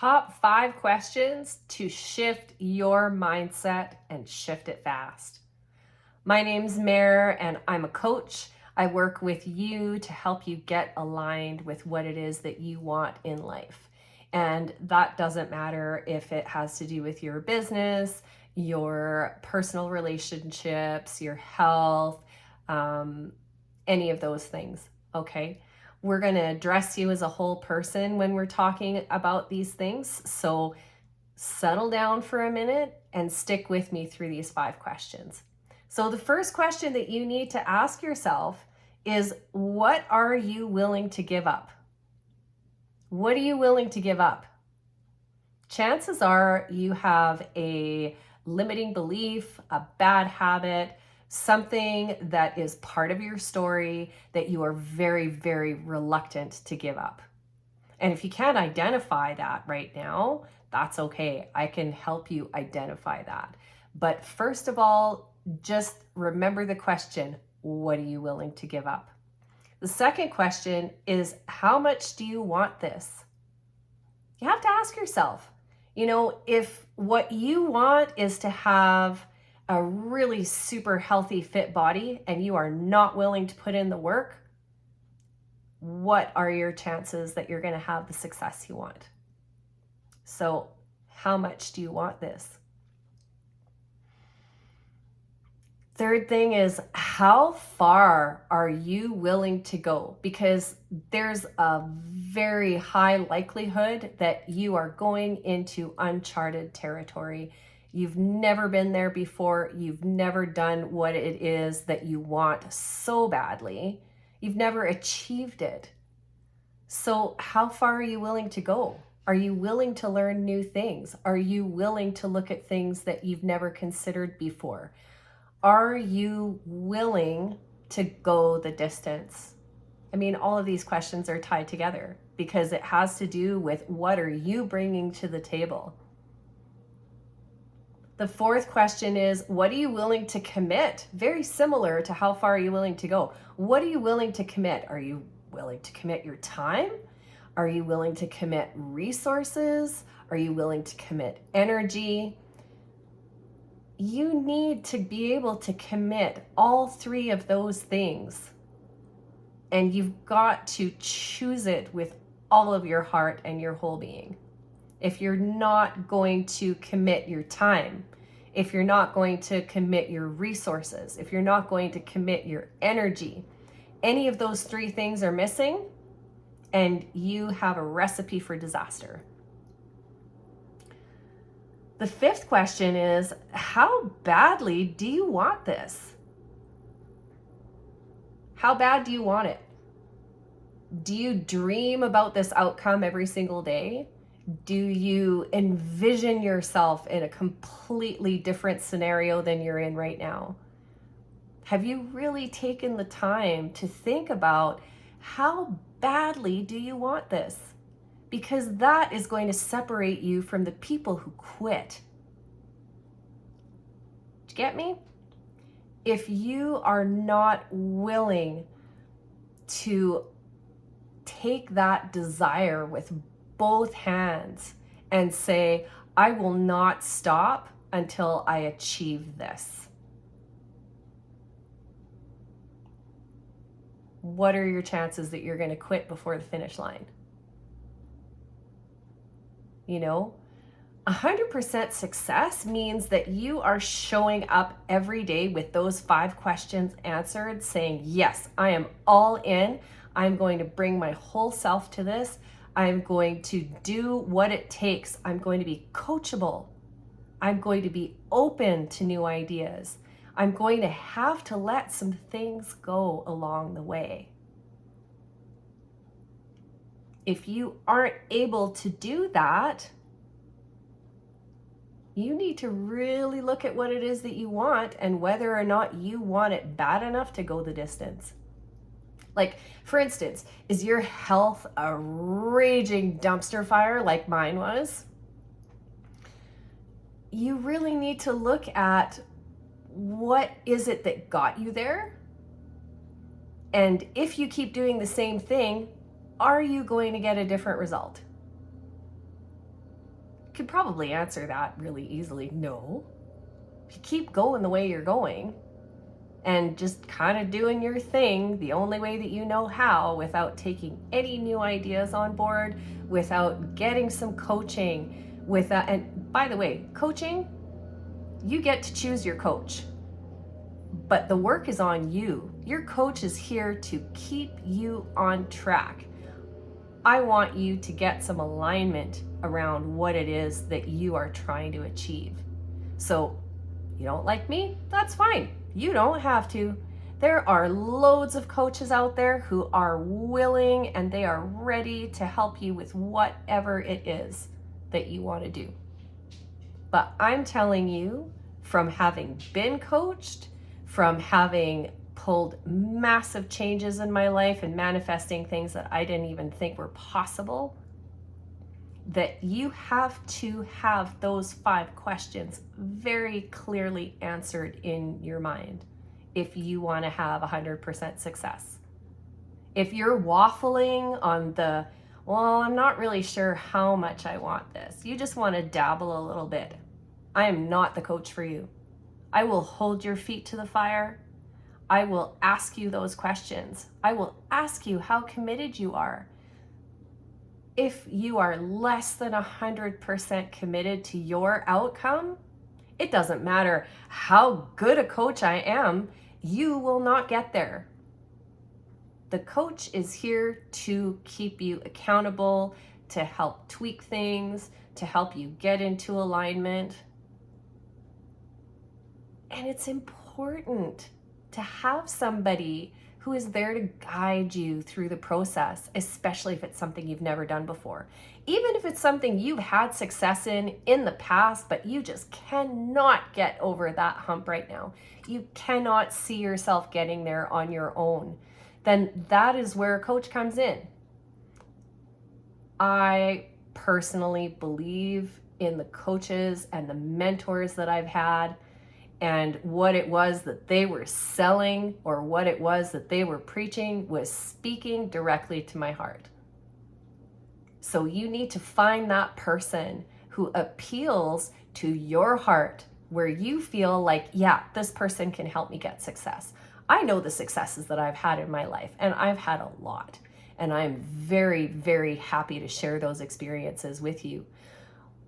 top 5 questions to shift your mindset and shift it fast. My name's Mare and I'm a coach. I work with you to help you get aligned with what it is that you want in life. And that doesn't matter if it has to do with your business, your personal relationships, your health, any of those things, okay? We're going to address you as a whole person when we're talking about these things. So settle down for a minute and stick with me through these 5 questions. So the first question that you need to ask yourself is, what are you willing to give up? What are you willing to give up? Chances are you have a limiting belief, a bad habit, something that is part of your story that you are very, very reluctant to give up. And if you can't identify that right now, that's okay. I can help you identify that. But first of all, just remember the question, what are you willing to give up? The second question is, how much do you want this? You have to ask yourself, if what you want is to have a really super healthy, fit body and you are not willing to put in the work, what are your chances that you're going to have the success you want? So, how much do you want this? Third thing is, how far are you willing to go? Because there's a very high likelihood that you are going into uncharted territory. You've never been there before. You've never done what it is that you want so badly. You've never achieved it. So how far are you willing to go? Are you willing to learn new things? Are you willing to look at things that you've never considered before? Are you willing to go the distance? I mean, all of these questions are tied together because it has to do with, what are you bringing to the table? The fourth question is, what are you willing to commit? Very similar to how far are you willing to go? What are you willing to commit? Are you willing to commit your time? Are you willing to commit resources? Are you willing to commit energy? You need to be able to commit all 3 of those things. And you've got to choose it with all of your heart and your whole being. If you're not going to commit your time, if you're not going to commit your resources, if you're not going to commit your energy, any of those 3 things are missing, and you have a recipe for disaster. The 5th question is, how badly do you want this? How bad do you want it? Do you dream about this outcome every single day? Do you envision yourself in a completely different scenario than you're in right now? Have you really taken the time to think about, how badly do you want this? Because that is going to separate you from the people who quit. Do you get me? If you are not willing to take that desire with both hands and say, I will not stop until I achieve this, what are your chances that you're going to quit before the finish line? 100% success means that you are showing up every day with those 5 questions answered, saying, yes, I am all in. I'm going to bring my whole self to this. I'm going to do what it takes. I'm going to be coachable. I'm going to be open to new ideas. I'm going to have to let some things go along the way. If you aren't able to do that, you need to really look at what it is that you want and whether or not you want it bad enough to go the distance. Like, for instance, is your health a raging dumpster fire like mine was? You really need to look at, what is it that got you there? And if you keep doing the same thing, are you going to get a different result? could probably answer that really easily. No. If you keep going the way you're going and just kind of doing your thing the only way that you know how, without taking any new ideas on board, without getting some coaching, without, and by the way, coaching, you get to choose your coach, but the work is on you. Your coach is here to keep you on track. I want you to get some alignment around what it is that you are trying to achieve. So you don't like me? That's fine. You don't have to. There are loads of coaches out there who are willing and they are ready to help you with whatever it is that you want to do. But I'm telling you, from having been coached, from having pulled massive changes in my life and manifesting things that I didn't even think were possible, that you have to have those 5 questions very clearly answered in your mind if you want to have 100% success. If you're waffling on the, well, I'm not really sure how much I want this, you just want to dabble a little bit, I am not the coach for you. I will hold your feet to the fire. I will ask you those questions. I will ask you how committed you are. If you are less than 100% committed to your outcome, it doesn't matter how good a coach I am, you will not get there. The coach is here to keep you accountable, to help tweak things, to help you get into alignment. And it's important to have somebody who is there to guide you through the process, especially if it's something you've never done before. Even if it's something you've had success in the past, but you just cannot get over that hump right now. You cannot see yourself getting there on your own. Then that is where a coach comes in. I personally believe in the coaches and the mentors that I've had, and what it was that they were selling or what it was that they were preaching was speaking directly to my heart. So you need to find that person who appeals to your heart, where you feel like, yeah, this person can help me get success. I know the successes that I've had in my life, and I've had a lot. And I'm very, very happy to share those experiences with you.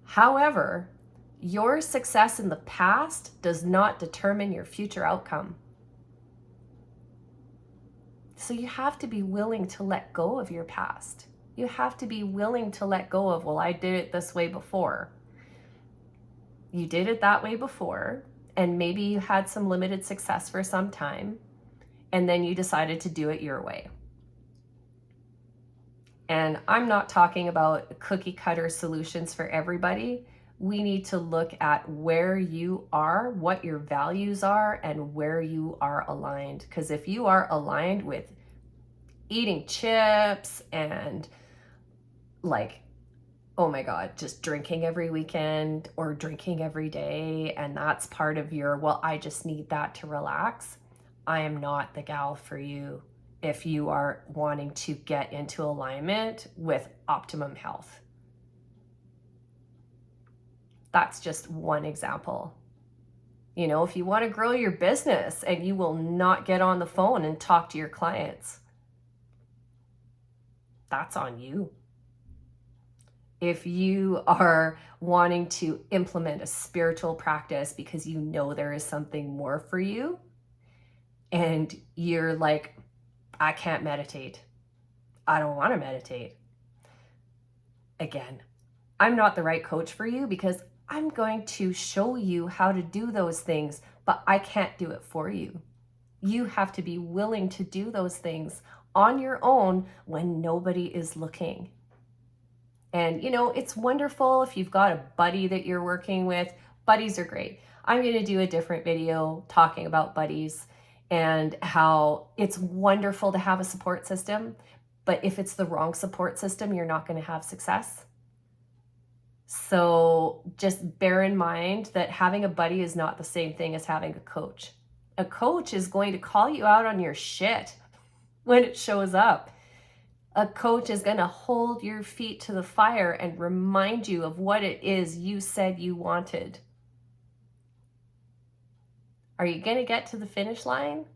However, your success in the past does not determine your future outcome. So you have to be willing to let go of your past. You have to be willing to let go of, well, I did it this way before. You did it that way before, and maybe you had some limited success for some time, and then you decided to do it your way. And I'm not talking about cookie cutter solutions for everybody. We need to look at where you are, what your values are, and where you are aligned. Because if you are aligned with eating chips and like, oh my God, just drinking every weekend or drinking every day, and that's part of your, well, I just need that to relax, I am not the gal for you if you are wanting to get into alignment with optimum health. That's just one example. You know, if you want to grow your business and you will not get on the phone and talk to your clients, that's on you. If you are wanting to implement a spiritual practice because you know there is something more for you, and you're like, I can't meditate, I don't want to meditate. Again, I'm not the right coach for you because I'm going to show you how to do those things, but I can't do it for you. You have to be willing to do those things on your own when nobody is looking. And you know, it's wonderful if you've got a buddy that you're working with. Buddies are great. I'm going to do a different video talking about buddies and how it's wonderful to have a support system, but if it's the wrong support system, you're not going to have success. So just bear in mind that having a buddy is not the same thing as having a coach. A coach is going to call you out on your shit when it shows up. A coach is going to hold your feet to the fire and remind you of what it is you said you wanted. Are you going to get to the finish line?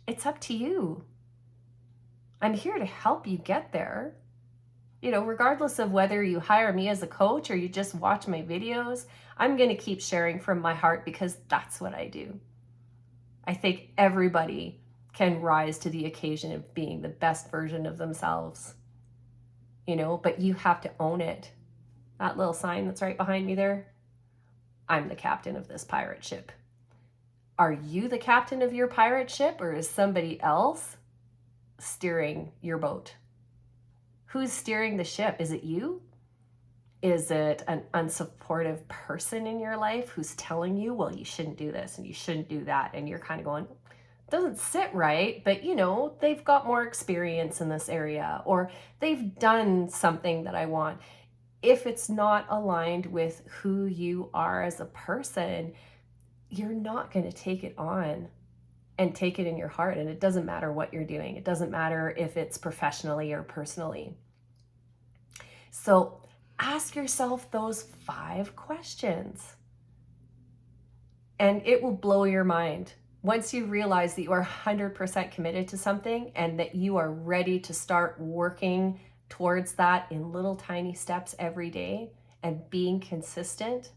It's up to you. I'm here to help you get there. You know, regardless of whether you hire me as a coach or you just watch my videos, I'm going to keep sharing from my heart because that's what I do. I think everybody can rise to the occasion of being the best version of themselves, you know, but you have to own it. That little sign that's right behind me there, I'm the captain of this pirate ship. Are you the captain of your pirate ship, or is somebody else steering your boat? Who's steering the ship? Is it you? Is it an unsupportive person in your life who's telling you, well, you shouldn't do this and you shouldn't do that? And you're kind of going, doesn't sit right, but you know, they've got more experience in this area, or they've done something that I want. If it's not aligned with who you are as a person, you're not going to take it on and take it in your heart. And it doesn't matter what you're doing. It doesn't matter if it's professionally or personally. So ask yourself those 5 questions and it will blow your mind. Once you realize that you are 100% committed to something and that you are ready to start working towards that in little tiny steps every day and being consistent,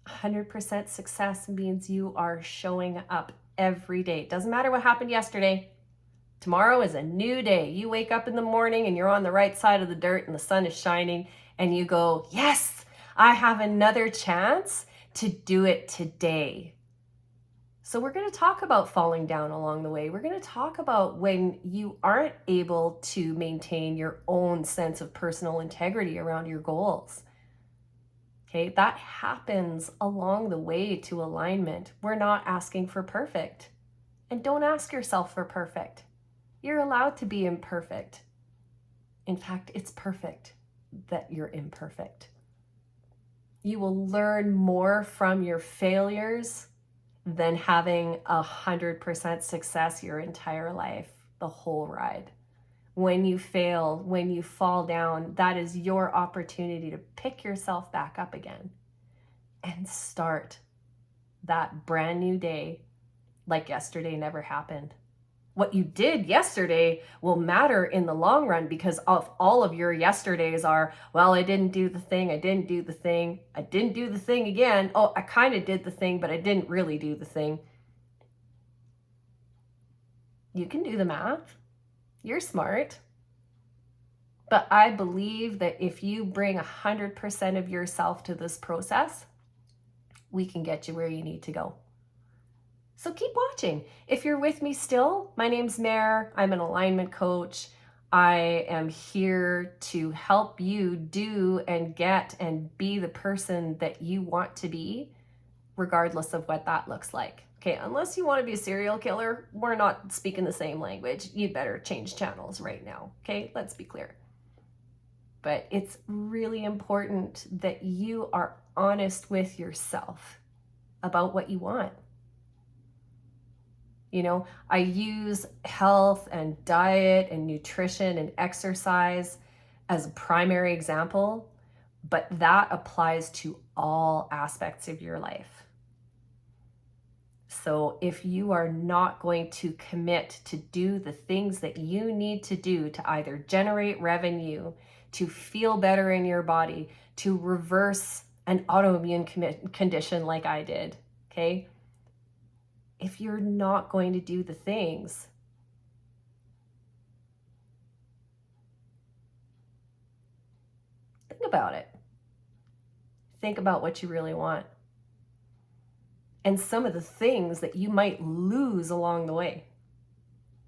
100% success means you are showing up every day. It doesn't matter what happened yesterday. Tomorrow is a new day. You wake up in the morning and you're on the right side of the dirt and the sun is shining and you go, yes, I have another chance to do it today. So we're going to talk about falling down along the way. We're going to talk about when you aren't able to maintain your own sense of personal integrity around your goals. Okay, that happens along the way to alignment. We're not asking for perfect. And don't ask yourself for perfect. You're allowed to be imperfect. In fact, it's perfect that you're imperfect. You will learn more from your failures than having 100% success your entire life, the whole ride. When you fail, when you fall down, that is your opportunity to pick yourself back up again and start that brand new day like yesterday never happened. What you did yesterday will matter in the long run because of all of your yesterdays are, well, I didn't do the thing, I didn't do the thing, I didn't do the thing again. Oh, I kind of did the thing, but I didn't really do the thing. You can do the math. You're smart. But I believe that if you bring 100% of yourself to this process, we can get you where you need to go. So keep watching. If you're with me still, my name's Mare. I'm an alignment coach. I am here to help you do and get and be the person that you want to be, regardless of what that looks like. Okay, unless you want to be a serial killer, we're not speaking the same language. You'd better change channels right now. Okay, let's be clear. But it's really important that you are honest with yourself about what you want. You know, I use health and diet and nutrition and exercise as a primary example, but that applies to all aspects of your life. So if you are not going to commit to do the things that you need to do to either generate revenue, to feel better in your body, to reverse an autoimmune condition like I did, okay? If you're not going to do the things, think about it. Think about what you really want. And some of the things that you might lose along the way.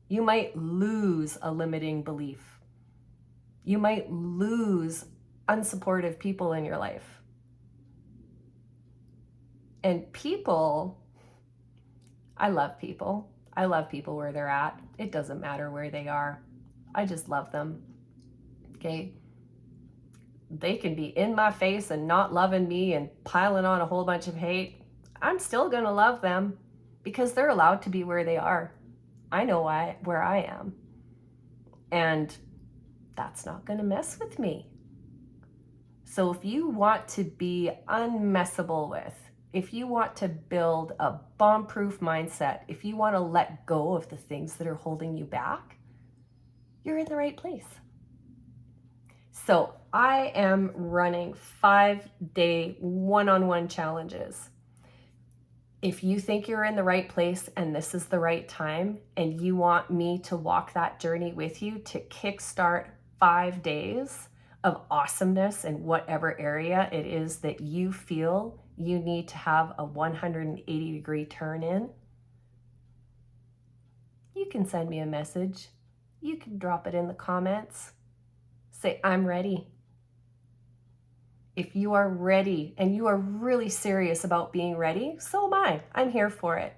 You might lose a limiting belief. You might lose unsupportive people in your life. And people, I love people. I love people where they're at. It doesn't matter where they are. I just love them. Okay? They can be in my face and not loving me and piling on a whole bunch of hate. I'm still going to love them because they're allowed to be where they are. I know where I am. And that's not going to mess with me. So if you want to be unmessable with, if you want to build a bomb-proof mindset, if you want to let go of the things that are holding you back, you're in the right place. So I am running 5-day one-on-one challenges. If you think you're in the right place and this is the right time and you want me to walk that journey with you to kickstart 5 days of awesomeness in whatever area it is that you feel you need to have a 180-degree turn in, you can send me a message. You can drop it in the comments. Say, I'm ready. If you are ready and you are really serious about being ready, so am I. I'm here for it.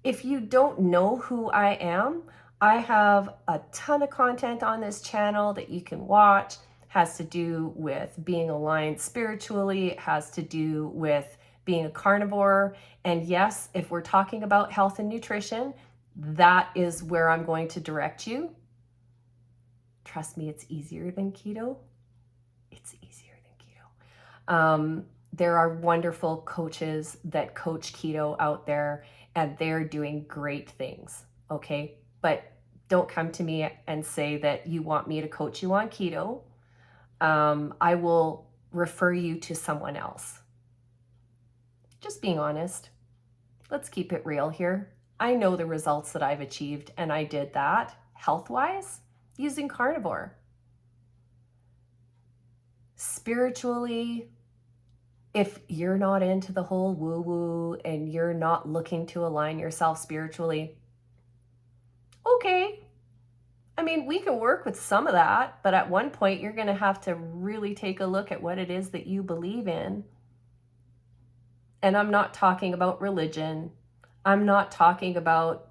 If you don't know who I am, I have a ton of content on this channel that you can watch. It has to do with being aligned spiritually. It has to do with being a carnivore. And yes, if we're talking about health and nutrition, that is where I'm going to direct you. Trust me, it's easier than keto. It's easier than keto. There are wonderful coaches that coach keto out there, and they're doing great things, okay? But don't come to me and say that you want me to coach you on keto. I will refer you to someone else. Just being honest. Let's keep it real here. I know the results that I've achieved, and I did that health-wise using carnivore. Spiritually, if you're not into the whole woo-woo and you're not looking to align yourself spiritually, okay. I mean, we can work with some of that, but at one point you're going to have to really take a look at what it is that you believe in. And I'm not talking about religion. I'm not talking about,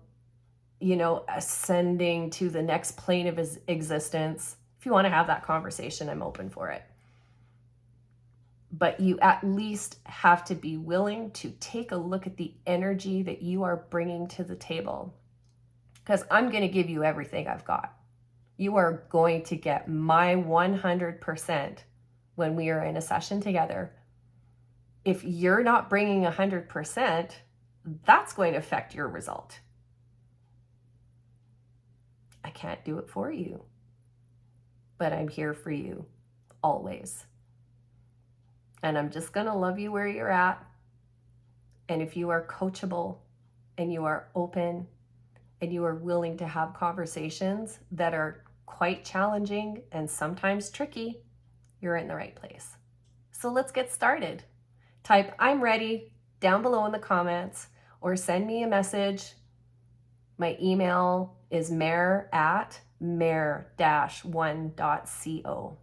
ascending to the next plane of existence. If you want to have that conversation, I'm open for it. But you at least have to be willing to take a look at the energy that you are bringing to the table. Because I'm going to give you everything I've got. You are going to get my 100% when we are in a session together. If you're not bringing 100%, that's going to affect your result. I can't do it for you, but I'm here for you always. And I'm just going to love you where you're at. And if you are coachable and you are open and you are willing to have conversations that are quite challenging and sometimes tricky, you're in the right place. So let's get started. Type I'm ready down below in the comments or send me a message. My email is mare@mare-1.co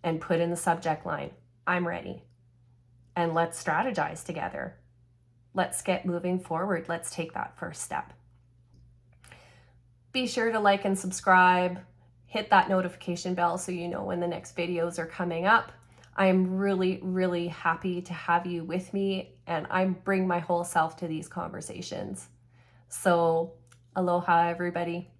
and put in the subject line, I'm ready. And let's strategize together. Let's get moving forward. Let's take that first step. Be sure to like and subscribe. Hit that notification bell so you know when the next videos are coming up. I am really, really happy to have you with me, and I bring my whole self to these conversations. So, aloha, everybody.